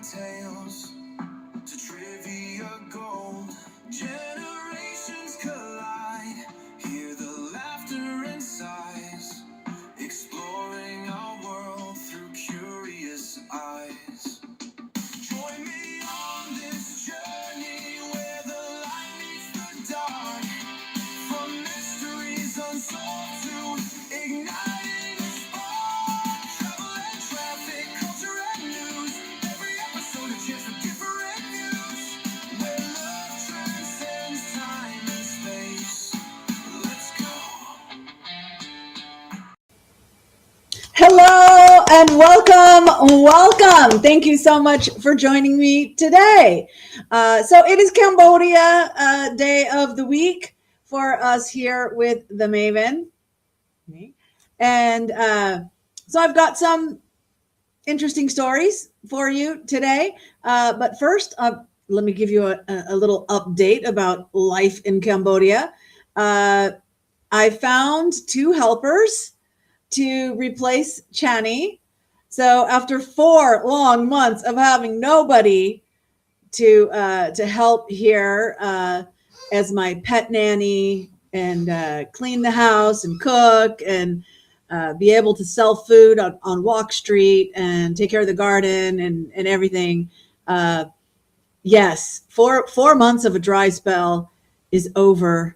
tales to trivia gold. Generations collide, hear the laughter and sighs, exploring our world through curious eyes. Join me on this journey where the light meets the dark, from mysteries unsolved to igniting a spark. Travel and traffic, culture and news, every episode a chance for different views, where love transcends time and space. Let's go. Hello and welcome. Thank you so much for joining me today. So it is Cambodia day of the week for us here with the Maven. And so I've got some interesting stories for you today. But first, let me give you a little update about life in Cambodia. I found 2 helpers to replace Chani. So after 4 long months of having nobody to help here as my pet nanny and clean the house and cook and be able to sell food on Walk Street and take care of the garden and everything. Yes, 4 months of a dry spell is over.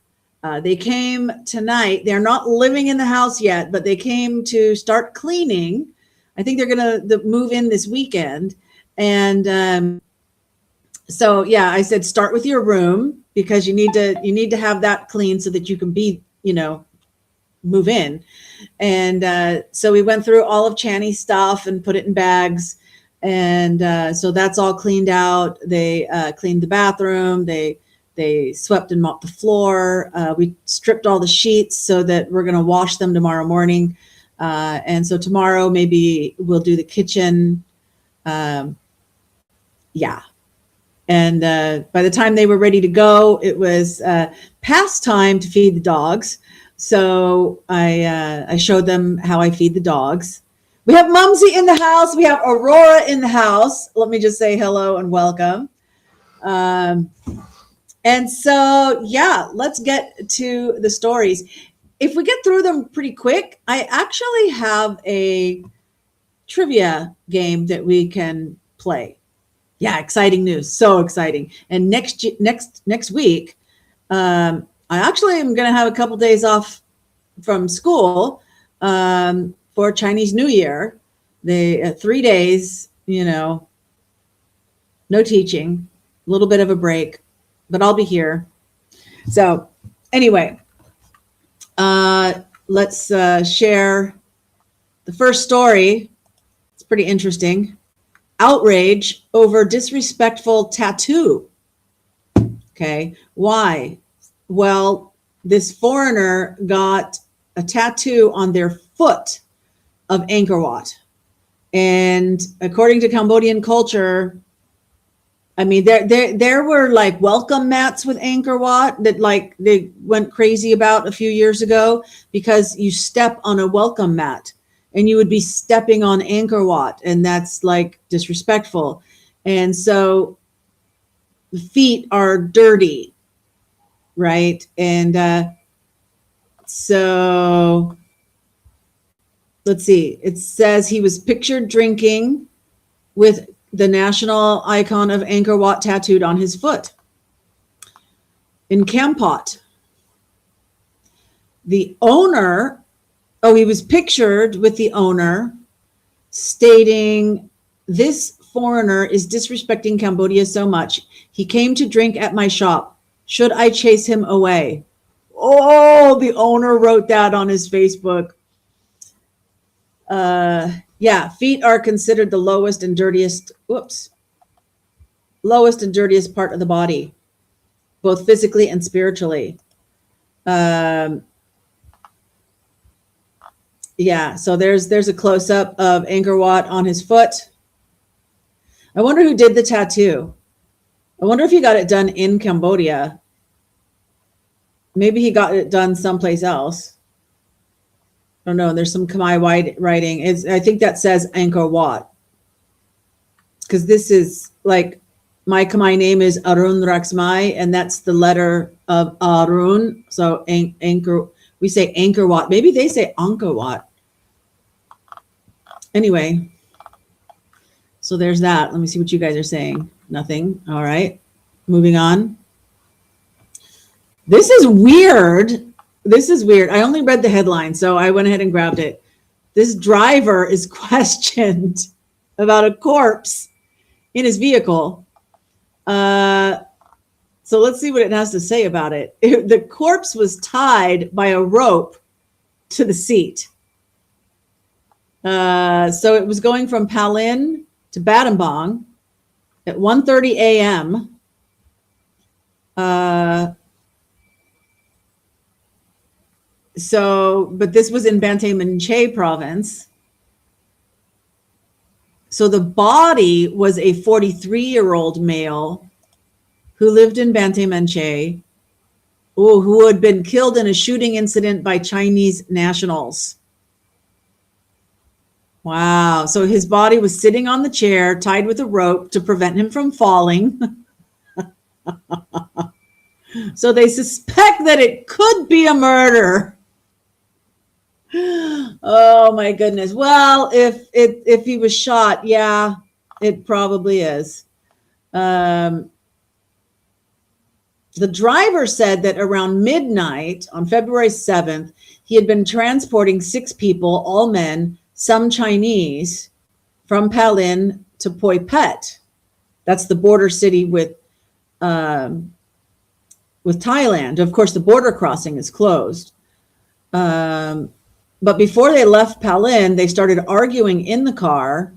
They came tonight. They're not living in the house yet, but they came to start cleaning. I think they're going to move in this weekend. And so, yeah, I said, start with your room because you need to have that clean so that you can be, move in. And so we went through all of Chani's stuff and put it in bags. And so that's all cleaned out. They cleaned the bathroom. They swept and mopped the floor. We stripped all the sheets so that we're going to wash them tomorrow morning. And so tomorrow maybe we'll do the kitchen. Yeah. And by the time they were ready to go, it was past time to feed the dogs. So I showed them how I feed the dogs. We have Mumsy in the house. We have Aurora in the house. Let me just say hello and welcome. And so, yeah, let's get to the stories. If we get through them pretty quick, I actually have a trivia game that we can play. Yeah, exciting news. So exciting. And next week, I actually am going to have a couple days off from school for Chinese New Year. 3 days, no teaching, a little bit of a break. But I'll be here. So anyway, let's share the first story. It's pretty interesting. Outrage over disrespectful tattoo. Okay, why? Well, this foreigner got a tattoo on their foot of Angkor Wat. And according to Cambodian culture, I mean, there were like welcome mats with Angkor Wat that like they went crazy about a few years ago because you step on a welcome mat and you would be stepping on Angkor Wat, and that's like disrespectful. And so the feet are dirty, right? And so let's see. It says he was pictured drinking with the national icon of Angkor Wat tattooed on his foot. In Kampot, the owner, he was pictured with the owner stating, "This foreigner is disrespecting Cambodia so much. He came to drink at my shop. Should I chase him away?" Oh, the owner wrote that on his Facebook. Yeah, feet are considered the lowest and dirtiest part of the body, both physically and spiritually. Yeah, so there's a close-up of Angkor Wat on his foot. I wonder who did the tattoo. I wonder if he got it done in Cambodia. Maybe he got it done someplace else. I don't know. There's some Khmer writing. I think that says Angkor Wat. because this is like my Khmer name is Arun Raxmai, and that's the letter of Arun. So anchor, we say Angkor Wat. Maybe they say Angkor Wat. Anyway, so there's that. Let me see what you guys are saying. Nothing. All right. Moving on. This is weird. This is weird. I only read the headline, so I went ahead and grabbed it. This driver is questioned about a corpse in his vehicle. So let's see what it has to say about it. The corpse was tied by a rope to the seat. So it was going from Palin to Battambang at 1:30 a.m. But this was in Banteay Menchay province. So the body was a 43-year-old male who lived in Banteay Menchay, who had been killed in a shooting incident by Chinese nationals. Wow. So his body was sitting on the chair, tied with a rope to prevent him from falling. So they suspect that it could be a murder. Oh my goodness. Well, if he was shot, yeah, it probably is. The driver said that around midnight on February 7th, he had been transporting 6 people, all men, some Chinese, from Palin to Phoi Phet. That's the border city with Thailand. Of course, the border crossing is closed. But before they left Palin, they started arguing in the car.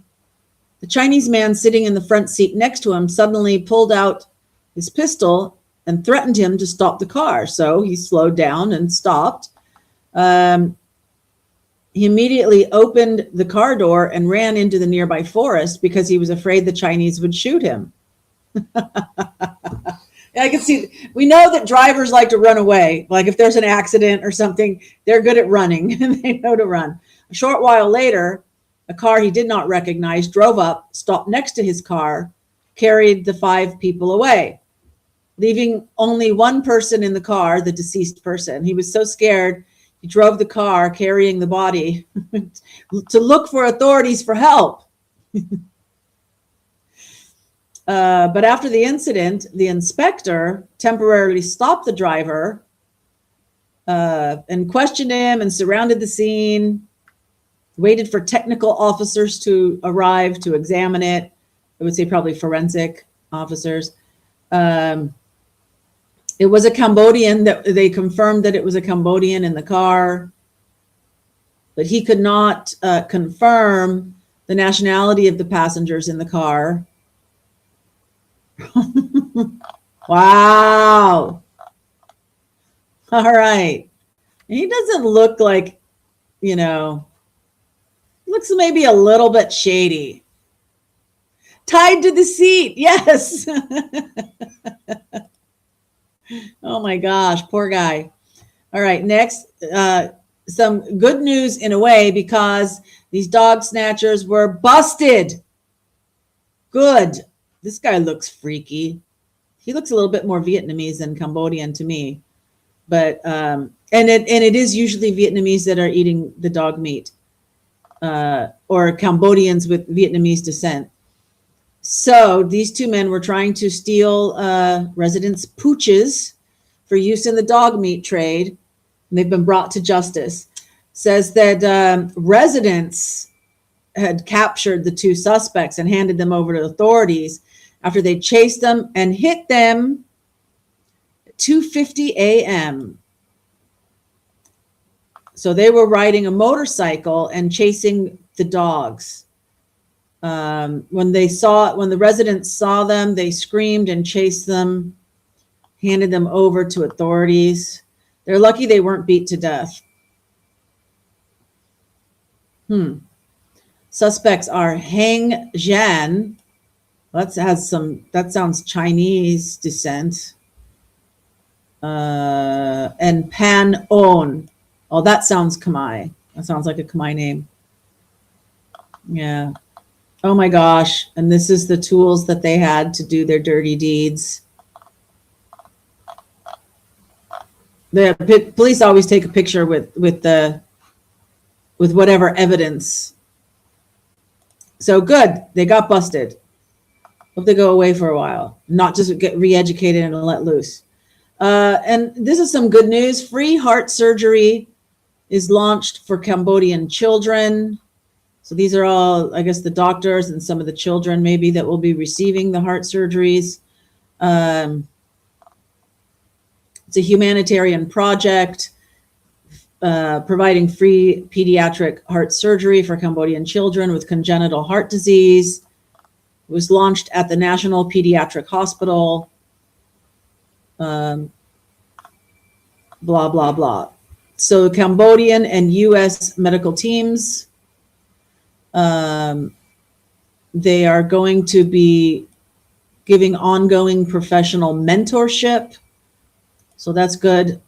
The Chinese man sitting in the front seat next to him suddenly pulled out his pistol and threatened him to stop the car. So he slowed down and stopped. He immediately opened the car door and ran into the nearby forest because he was afraid the Chinese would shoot him. I can see, we know that drivers like to run away. Like if there's an accident or something, they're good at running and they know to run. A short while later, a car he did not recognize drove up, stopped next to his car, carried the 5 people away, leaving only one person in the car, the deceased person. He was so scared, he drove the car carrying the body to look for authorities for help. But after the incident, the inspector temporarily stopped the driver and questioned him and surrounded the scene, waited for technical officers to arrive to examine it. I would say probably forensic officers. It was a Cambodian. That they confirmed that it was a Cambodian in the car, but he could not confirm the nationality of the passengers in the car. Wow. All right. He doesn't look like, looks maybe a little bit shady. Tied to the seat. Yes. Oh my gosh, poor guy. All right, next, some good news in a way, because these dog snatchers were busted. Good. This guy looks freaky. He looks a little bit more Vietnamese than Cambodian to me, but and it is usually Vietnamese that are eating the dog meat, or Cambodians with Vietnamese descent. So these 2 men were trying to steal residents' pooches for use in the dog meat trade, and they've been brought to justice. Says that residents had captured the 2 suspects and handed them over to authorities after they chased them and hit them at 2:50 a.m. So they were riding a motorcycle and chasing the dogs. When the residents saw them, they screamed and chased them, handed them over to authorities. They're lucky they weren't beat to death. Suspects are Heng Zhan. That sounds Chinese descent. And Pan On. Oh, that sounds Khmer. That sounds like a Khmer name. Yeah. Oh my gosh. And this is the tools that they had to do their dirty deeds. The police always take a picture with whatever evidence. So good. They got busted. Hope they go away for a while, not just get re-educated and let loose. And this is some good news. Free heart surgery is launched for Cambodian children. So these are all, I guess, the doctors and some of the children maybe that will be receiving the heart surgeries. It's a humanitarian project providing free pediatric heart surgery for Cambodian children with congenital heart disease. It was launched at the National Pediatric Hospital. Blah, blah, blah. So Cambodian and U.S. medical teams, they are going to be giving ongoing professional mentorship. So that's good.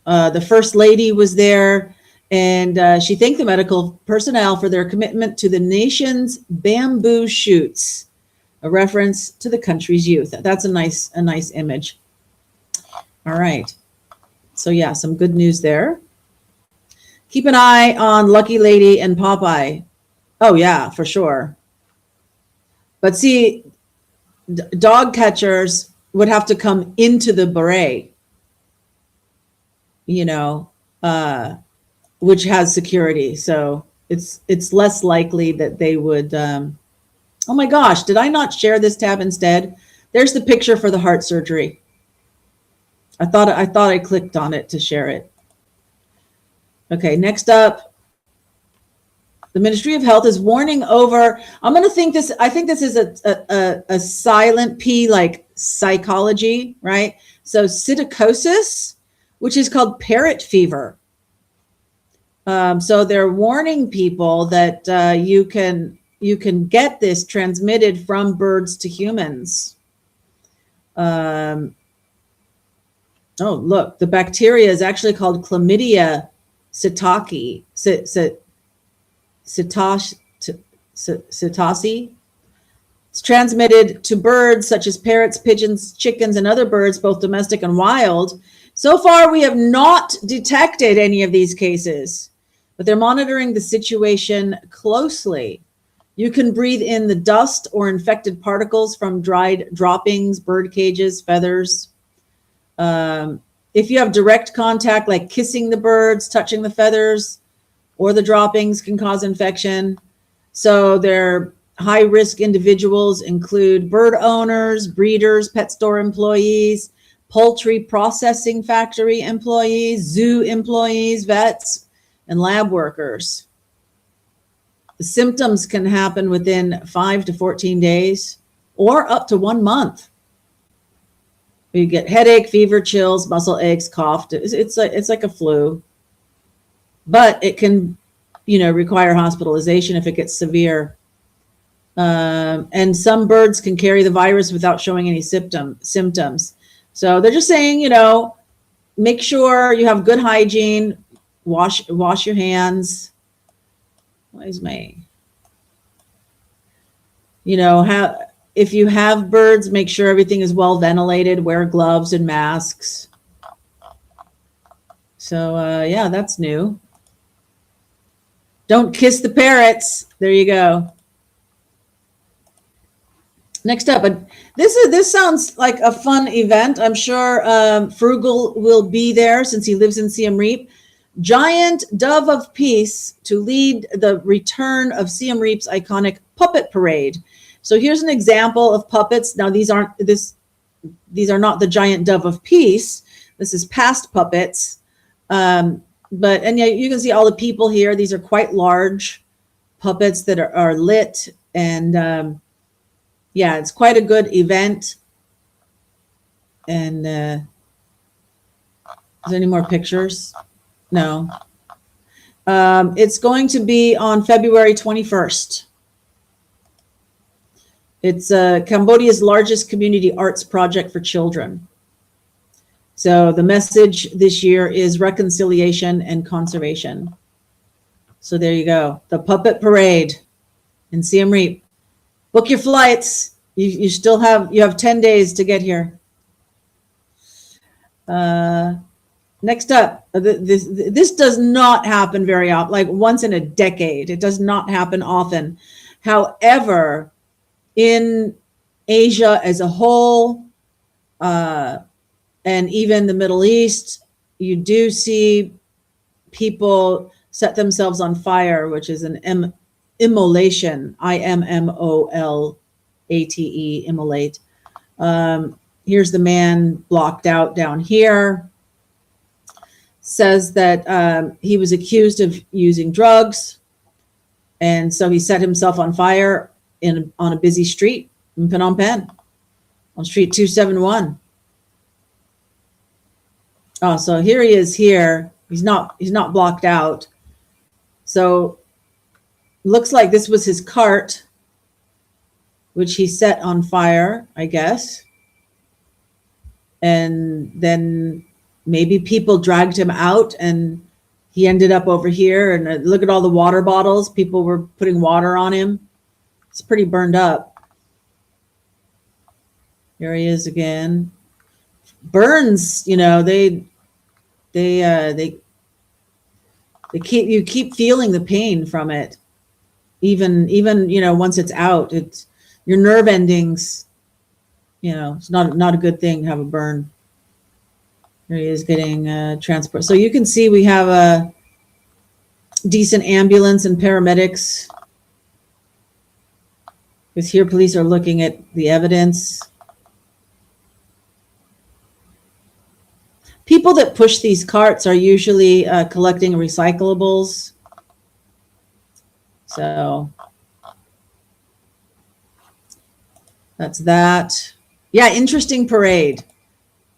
The First Lady was there, and she thanked the medical personnel for their commitment to the nation's bamboo shoots, a reference to the country's youth. That's a nice image. All right. So yeah, some good news there. Keep an eye on Lucky Lady and Popeye. Oh yeah, for sure. But see, dog catchers would have to come into the beret, which has security. So it's less likely that they would. Oh my gosh, did I not share this tab instead? There's the picture for the heart surgery. I thought I clicked on it to share it. Okay, next up, the Ministry of Health is warning over. I think this is a silent P, like psychology, right? So psittacosis, which is called parrot fever. So they're warning people that you can get this transmitted from birds to humans. Oh, look, the bacteria is actually called Chlamydia psittaci. Psittaci. It's transmitted to birds such as parrots, pigeons, chickens, and other birds, both domestic and wild. So far, we have not detected any of these cases, but they're monitoring the situation closely. You can breathe in the dust or infected particles from dried droppings, bird cages, feathers. If you have direct contact, like kissing the birds, touching the feathers, or the droppings, can cause infection. So their high-risk individuals include bird owners, breeders, pet store employees, poultry processing factory employees, zoo employees, vets, and lab workers. The symptoms can happen within 5 to 14 days or up to 1 month. You get headache, fever, chills, muscle aches, cough. It's like a flu, but it can, require hospitalization if it gets severe. And some birds can carry the virus without showing any symptoms. So they're just saying, make sure you have good hygiene, wash your hands. Where's my, if you have birds, make sure everything is well ventilated, wear gloves and masks. So yeah, that's new. Don't kiss the parrots. There you go. Next up, this sounds like a fun event. I'm sure Frugal will be there since he lives in Siem Reap. Giant Dove of Peace to lead the return of Siem Reap's iconic puppet parade. So here's an example of puppets. Now these are not the Giant Dove of Peace. This is past puppets. And yeah, you can see all the people here. These are quite large puppets that are lit, and yeah, it's quite a good event. And is there any more pictures? No. It's going to be on February 21st. It's Cambodia's largest community arts project for children. So the message this year is reconciliation and conservation. So there you go. The puppet parade in Siem Reap. Book your flights. You still have 10 days to get here. Next up, this does not happen very often, like once in a decade. It does not happen often. However, in Asia as a whole, and even the Middle East, you do see people set themselves on fire, which is an immolation, IMMOLATE, immolate. Here's the man blocked out down here. Says that he was accused of using drugs, and so he set himself on fire on a busy street in Phnom Penh, on Street 271. Oh, so here he is here. He's not blocked out. So looks like this was his cart, which he set on fire, I guess. And then maybe people dragged him out and he ended up over here. And look at all the water bottles. People were putting water on him. It's pretty burned up. Here he is again. Burns, they keep feeling the pain from it. Even once it's out, it's your nerve endings. It's not a good thing to have a burn. Here he is getting transport. So you can see we have a decent ambulance and paramedics. Because here police are looking at the evidence. People that push these carts are usually collecting recyclables. So that's that. Yeah, interesting parade.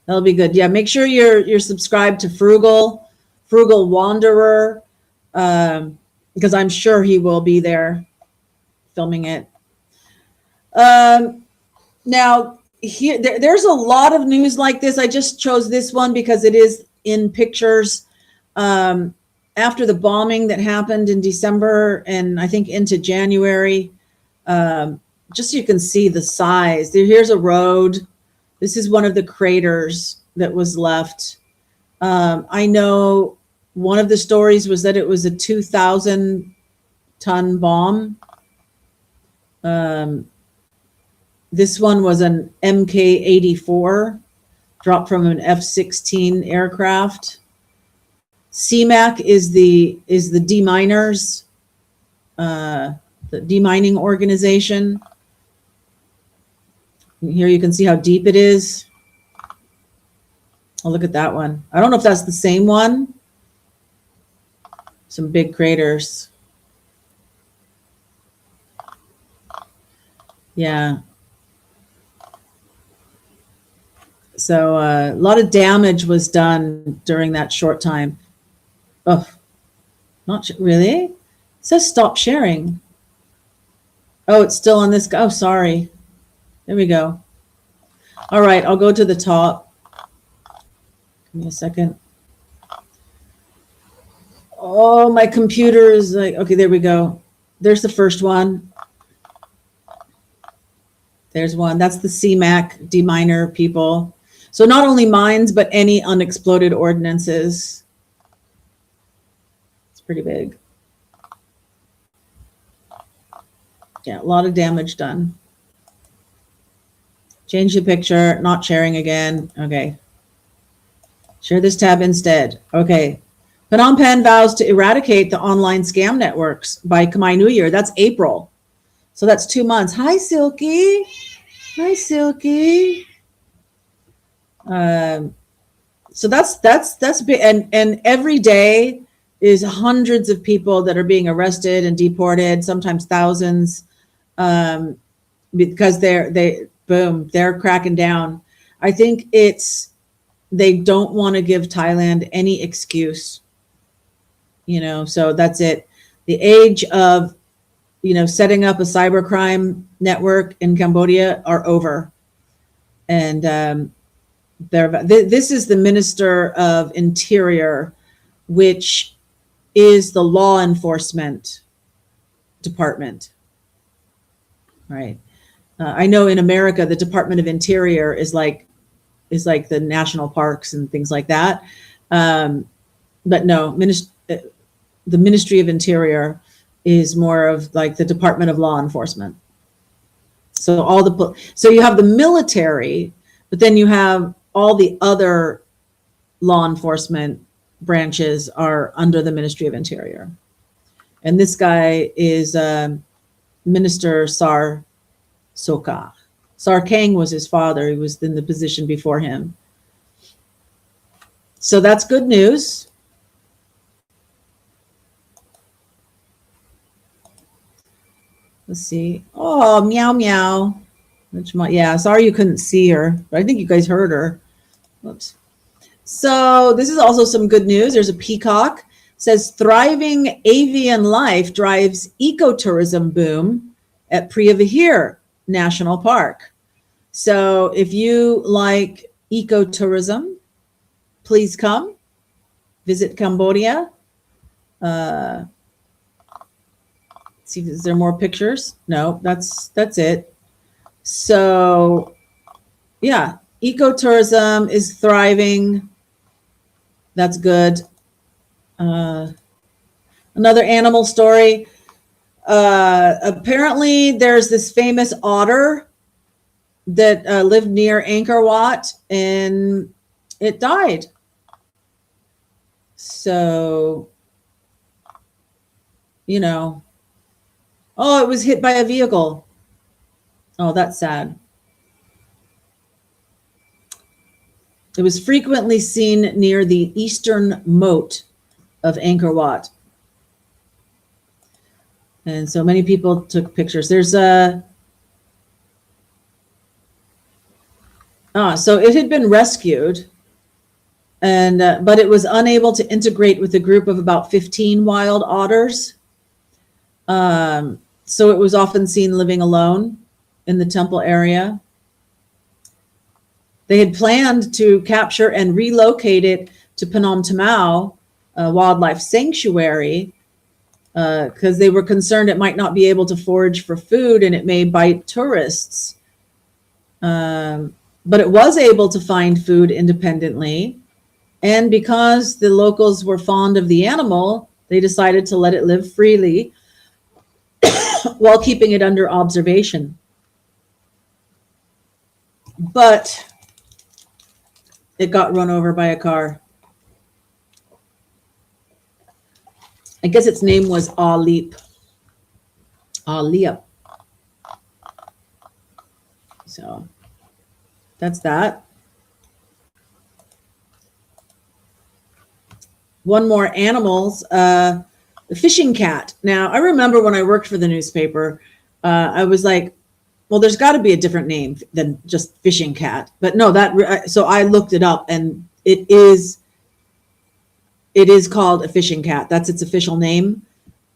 That'll be good. Yeah, make sure you're subscribed to Frugal Wanderer, because I'm sure he will be there filming it. Now, there's a lot of news like this. I just chose this one because it is in pictures. After the bombing that happened in December and I think into January, just so you can see the size. Here's a road. This is one of the craters that was left. I know one of the stories was that it was a 2,000-ton bomb. This one was an MK-84 dropped from an F-16 aircraft. CMAC is the deminers, the demining organization. Here you can see how deep it is. Oh, look at that one. I don't know if that's the same one. Some big craters. Yeah. So a lot of damage was done during that short time. Oh, not really? It says stop sharing. Oh, it's still on this. Oh, sorry. There we go. All right, I'll go to the top. Give me a second. Oh, my computer is like, okay, there we go. There's the first one. There's one. That's the CMAC deminer people. So not only mines, but any unexploded ordnances. It's pretty big. Yeah, a lot of damage done. Change the picture, not sharing again. Okay. Share this tab instead. Okay. Phnom Penh vows to eradicate the online scam networks by Khmer New Year. That's April. So that's 2 months. Hi, Silky. Hi, Silky. So that's big. And every day is hundreds of people that are being arrested and deported, sometimes thousands, because they're cracking down. I think they don't want to give Thailand any excuse, so that's it. The age of, setting up a cybercrime network in Cambodia are over. And this is the Minister of Interior, which is the law enforcement department, right? I know in America, the Department of Interior is like the national parks and things like that. But no, the Ministry of Interior is more of like the Department of Law Enforcement. So so you have the military, but then you have all the other law enforcement branches are under the Ministry of Interior. And this guy is Minister Sar Soka. Sar Kang was his father. He was in the position before him. So that's good news. Let's see. Oh, meow, meow. Yeah, sorry you couldn't see her, but I think you guys heard her. Whoops. So this is also some good news. There's a peacock. It says thriving avian life drives ecotourism boom at Priyavahir National Park. So if you like ecotourism, please come visit Cambodia. See, is there more pictures? No, that's it. So yeah, ecotourism is thriving. That's good. Another animal story. Apparently there's this famous otter that lived near Angkor Wat and it died. So, you know, oh, it was hit by a vehicle. Oh, that's sad. It was frequently seen near the eastern moat of Angkor Wat. And so many people took pictures. There's so it had been rescued, and but it was unable to integrate with a group of about 15 wild otters. So it was often seen living alone in the temple area. They had planned to capture and relocate it to Phnom Penh Wildlife Sanctuary because they were concerned it might not be able to forage for food and it may bite tourists. But it was able to find food independently. And because the locals were fond of the animal, they decided to let it live freely while keeping it under observation. But it got run over by a car. I guess its name was Alip. Alip. So that's that. One more animals. The fishing cat. Now, I remember when I worked for the newspaper, I was like, well, there's got to be a different name than just fishing cat. But no, so I looked it up, and it is called a fishing cat. That's its official name.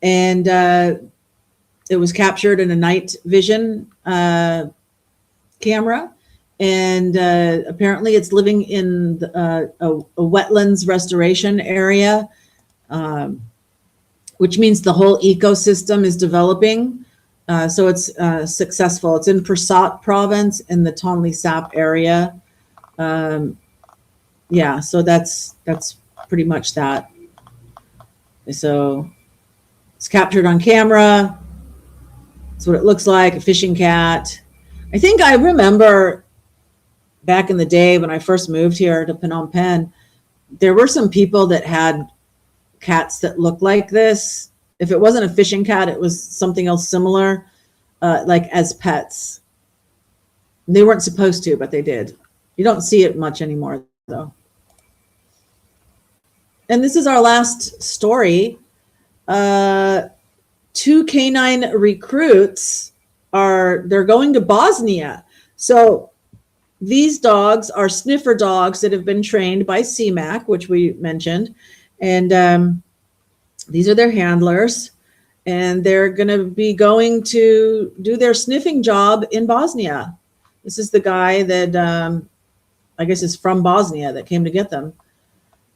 And it was captured in a night vision camera. And apparently it's living in a wetlands restoration area, which means the whole ecosystem is developing. So it's successful. It's in Pursat province in the Tonle Sap area. Yeah, so that's pretty much that. So it's captured on camera. That's what it looks like, a fishing cat. I think I remember back in the day when I first moved here to Phnom Penh, there were some people that had cats that looked like this. If it wasn't a fishing cat, it was something else similar, like as pets. They weren't supposed to, but they did. You don't see it much anymore, though. And this is our last story. 2 canine recruits they're going to Bosnia. So these dogs are sniffer dogs that have been trained by CMAC, which we mentioned. And these are their handlers. And they're going to be going to do their sniffing job in Bosnia. This is the guy that I guess is from Bosnia that came to get them.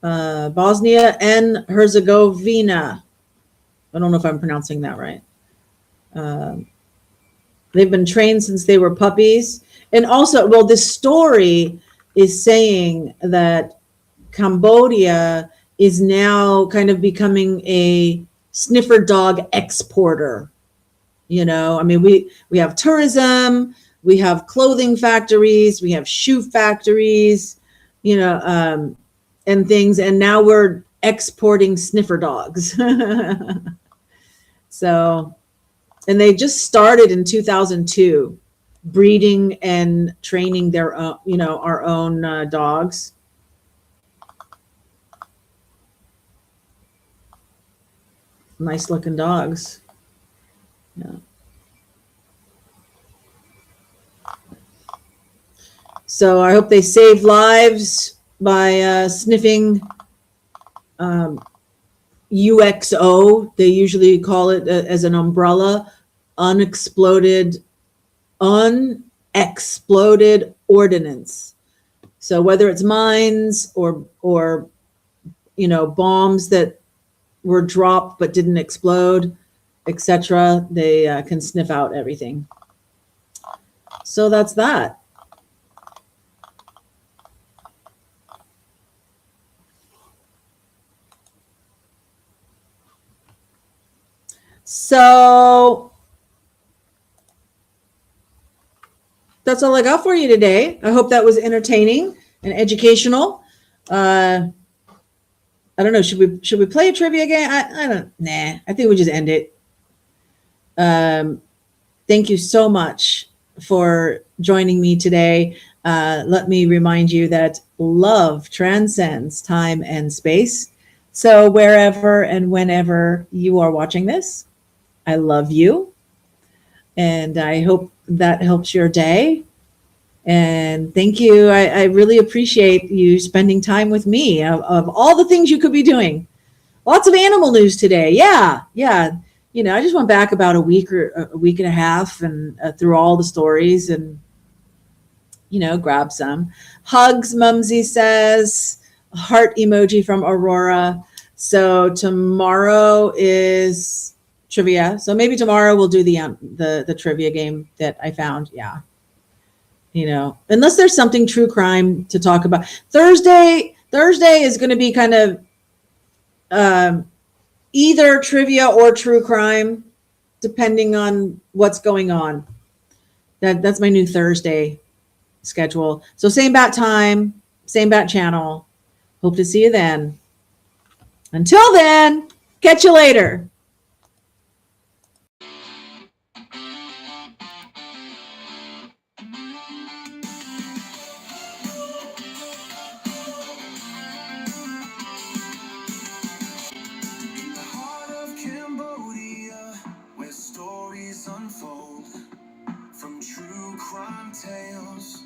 Bosnia and Herzegovina. I don't know if I'm pronouncing that right. They've been trained since they were puppies. And also, well, this story is saying that Cambodia is now kind of becoming a sniffer dog exporter. You know, I mean, we have tourism, we have clothing factories, we have shoe factories, you know, and things, and now we're exporting sniffer dogs. So, and they just started in 2002, breeding and training their own, you know, our own dogs. Nice looking dogs. Yeah. So I hope they save lives by sniffing UXO. They usually call it as an umbrella, unexploded ordnance. So whether it's mines or you know, bombs that were dropped but didn't explode, etc., they can sniff out everything. So that's that. So that's all I got for you today. I hope that was entertaining and educational. I don't know. Should we play a trivia game? I don't. Nah. I think we just end it. Thank you so much for joining me today. Let me remind you that love transcends time and space. So wherever and whenever you are watching this, I love you, and I hope that helps your day. And thank you. I really appreciate you spending time with me. Of all the things you could be doing, lots of animal news today. Yeah. You know, I just went back about a week or a week and a half and through all the stories and, you know, grab some. Hugs, Mumsy says. Heart emoji from Aurora. So tomorrow is trivia. So maybe tomorrow we'll do the trivia game that I found. Yeah. You know, unless there's something true crime to talk about. Thursday is going to be kind of either trivia or true crime, depending on what's going on. That's my new Thursday schedule. So same bat time, same bat channel. Hope to see you then. Until then, catch you later. In the heart of Cambodia, where stories unfold, from true crime tales